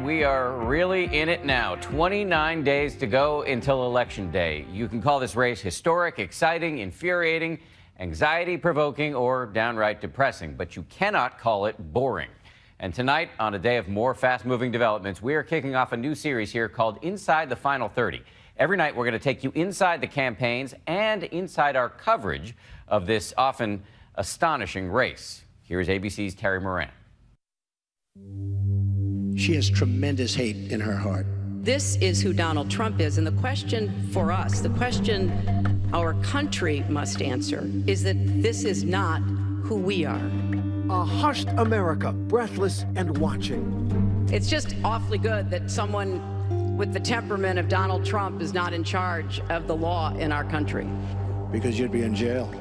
We are really in it now. 29 days to go until Election Day. You can call this race historic, exciting, infuriating, anxiety-provoking, or downright depressing, but you cannot call it boring. And tonight, on a day of more fast-moving developments, we are kicking off a new series here called Inside the Final 30. Every night, we're going to take you inside the campaigns and inside our coverage of this often astonishing race. Here's ABC's Terry Moran. She has tremendous hate in her heart. This is who Donald Trump is, and the question for us, the question our country must answer, is that this is not who we are. A hushed America, breathless and watching. It's just awfully good that someone with the temperament of Donald Trump is not in charge of the law in our country. Because you'd be in jail.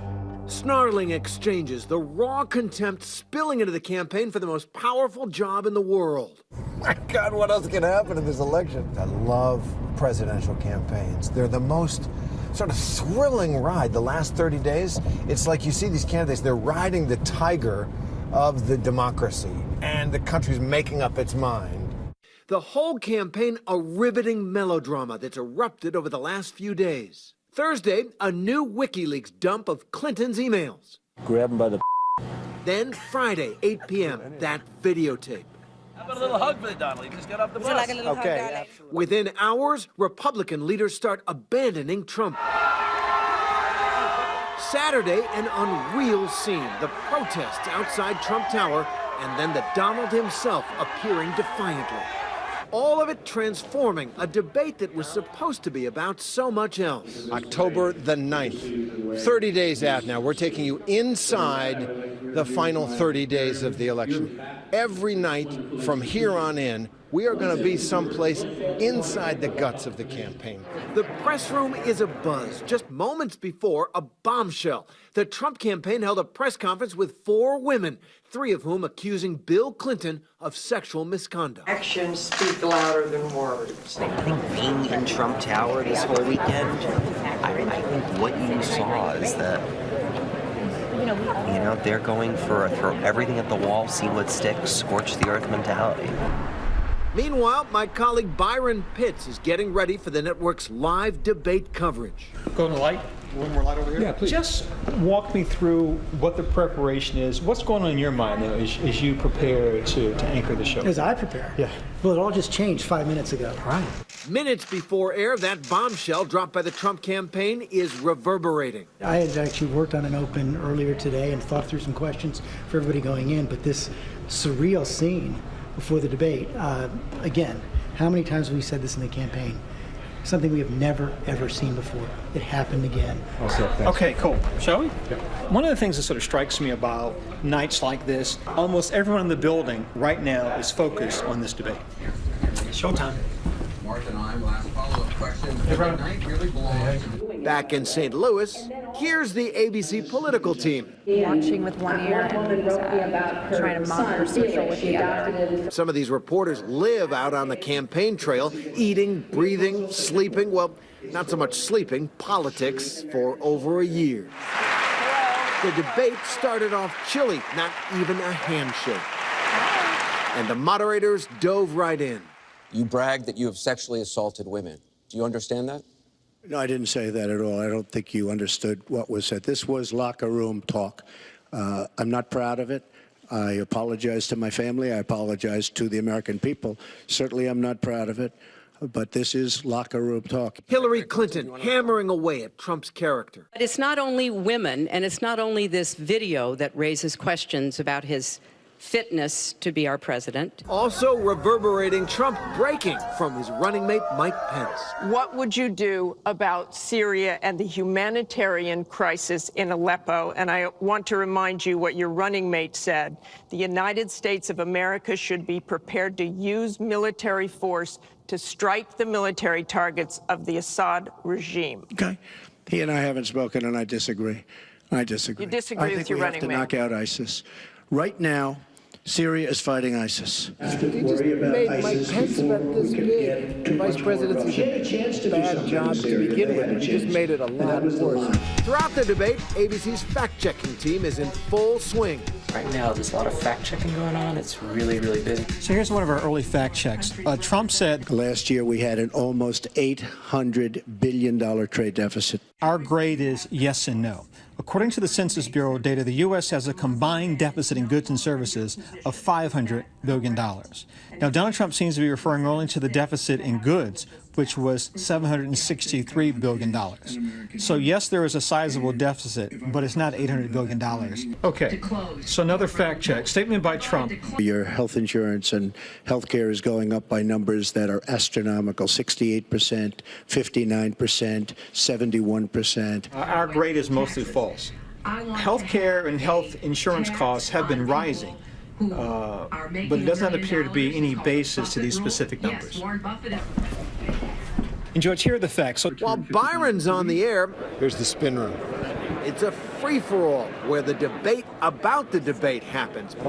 Snarling exchanges, the raw contempt spilling into the campaign for the most powerful job in the world. My God, what else can happen in this election? I love presidential campaigns. They're the most sort of thrilling ride. The last 30 days, it's like you see these candidates, they're riding the tiger of the democracy, and the country's making up its mind. The whole campaign a riveting melodrama that's erupted over the last few days. Thursday, a new WikiLeaks dump of Clinton's emails. Grab him by the Then Friday, 8 p.m., that videotape. How about a little hug for the Donald? He just got off the bus. Like a little Okay. hug, absolutely. Within hours, Republican leaders start abandoning Trump. Saturday, an unreal scene. The protests outside Trump Tower, and then the Donald himself appearing defiantly. All of it transforming a debate that was supposed to be about so much else. October the 9th, 30 days out now. We're taking you inside the final 30 days of the election. Every night from here on in, we are going to be someplace inside the guts of the campaign. The press room is abuzz. Just moments before, a bombshell. The Trump campaign held a press conference with 4 women, 3 of whom accusing Bill Clinton of sexual misconduct. Actions speak louder than words. I think being in Trump Tower this whole weekend, I think what you saw is that, they're going for a throw everything at the wall, see what sticks, scorch the earth mentality. Meanwhile, my colleague Byron Pitts is getting ready for the network's live debate coverage. Go to the light. One more light over here? Yeah, please. Just walk me through what the preparation is. What's going on in your mind now as you prepare to anchor the show? As I prepare? Yeah. Well, it all just changed 5 minutes ago. Right. Minutes before air, that bombshell dropped by the Trump campaign is reverberating. I had actually worked on an open earlier today and thought through some questions for everybody going in, but this surreal scene before the debate, again, how many times have we said this in the campaign? Something we have never, ever seen before. It happened again. Okay, cool. Shall we? Yeah. One of the things that sort of strikes me about nights like this, almost everyone in the building right now is focused on this debate. Showtime. Martha and I will ask follow-up questions. Every night really belongs. Back in St. Louis, here's the ABC political team. Watching with one ear and trying to monitor social with the other. Some of these reporters live out on the campaign trail, eating, breathing, sleeping, well, not so much sleeping, politics for over a year. The debate started off chilly, not even a handshake. And the moderators dove right in. You bragged that you have sexually assaulted women. Do you understand that? No, I didn't say that at all. I don't think you understood what was said. This was locker room talk. I'm not proud of it. I apologize to my family. I apologize to the American people. Certainly, I'm not proud of it. But this is locker room talk. Hillary Clinton hammering away at Trump's character. But it's not only women, and it's not only this video that raises questions about his fitness to be our president. Also reverberating Trump breaking from his running mate, Mike Pence. What would you do about Syria and the humanitarian crisis in Aleppo? And I want to remind you what your running mate said. The United States of America should be prepared to use military force to strike the military targets of the Assad regime. Okay. He and I haven't spoken, and I disagree. I disagree. You disagree with your running mate? I think we have to knock out ISIS. Right now, Syria is fighting ISIS. You just made Mike Pence about this big. The vice presidency did a bad job to begin with. You just made it a lot worse. Throughout the debate, ABC's fact-checking team is in full swing. Right now, there's a lot of fact-checking going on. It's really, really busy. So here's one of our early fact checks. Trump said last year we had an almost $800 billion trade deficit. Our grade is yes and no. According to the Census Bureau data, the U.S. has a combined deficit in goods and services of $500 billion. Now, Donald Trump seems to be referring only to the deficit in goods, which was $763 billion. So, yes, there is a sizable deficit, but it's not $800 billion. Okay, so another fact check. Statement by Trump. Your health insurance and health care is going up by numbers that are astronomical, 68%, 59%, 71%. Our grade is mostly false. Health care and health insurance costs have been rising, but it does not appear to be any basis to these specific numbers. And George, here are the facts. So, while Byron's on the air, here's the spin room. It's a free-for-all where the debate about the debate happens. It's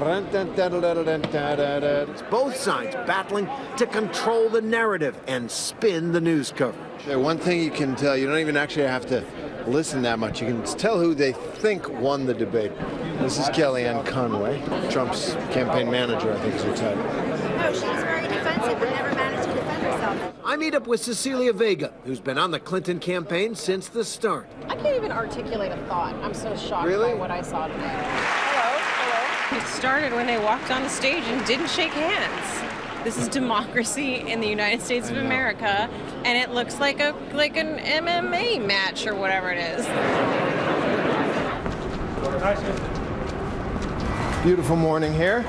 both sides battling to control the narrative and spin the news coverage. One thing you can tell, you don't even actually have to listen that much. You can tell who they think won the debate. This is Kellyanne Conway, Trump's campaign manager, I think is her title. No, she's very defensive but never managed to defend herself. I meet up with Cecilia Vega, who's been on the Clinton campaign since the start. I can't even articulate a thought. I'm so shocked by what I saw today. Hello. It started when they walked on the stage and didn't shake hands. This is democracy in the United States of America, and it looks like an MMA match or whatever it is. Beautiful morning here,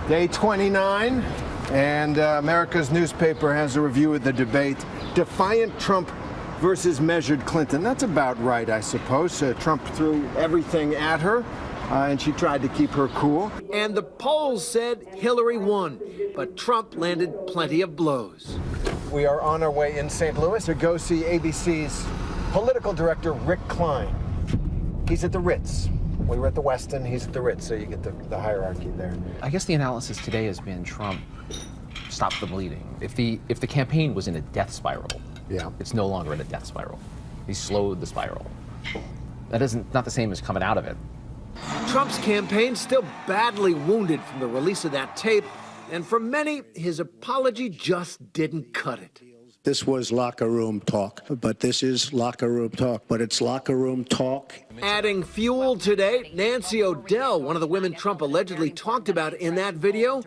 day 29, and America's newspaper has a review of the debate, Defiant Trump versus Measured Clinton. That's about right, I suppose. Trump threw everything at her, and she tried to keep her cool. And the polls said Hillary won, but Trump landed plenty of blows. We are on our way in St. Louis to go see ABC's political director, Rick Klein. He's at the Ritz. We were at the Westin, he's at the Ritz, so you get the hierarchy there. I guess the analysis today has been Trump stopped the bleeding. If the campaign was in a death spiral, it's no longer in a death spiral. He slowed the spiral. That isn't not the same as coming out of it. Trump's campaign still badly wounded from the release of that tape, and for many, his apology just didn't cut it. This was locker room talk, but this is locker room talk, but it's locker room talk. Adding fuel today, Nancy O'Dell, one of the women Trump allegedly talked about in that video,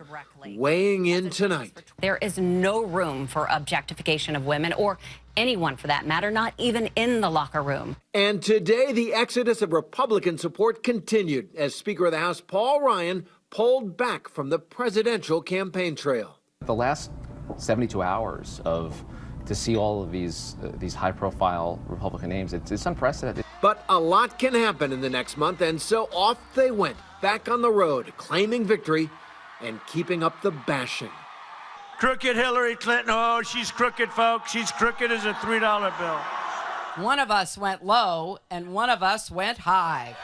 weighing in tonight. There is no room for objectification of women or anyone for that matter, not even in the locker room. And today, the exodus of Republican support continued as Speaker of the House Paul Ryan pulled back from the presidential campaign trail. The last 72 hours to see all of these high-profile Republican names, it's unprecedented. But a lot can happen in the next month, and so off they went, back on the road, claiming victory and keeping up the bashing. Crooked Hillary Clinton. Oh, she's crooked, folks. She's crooked as a $3 bill. One of us went low, and one of us went high.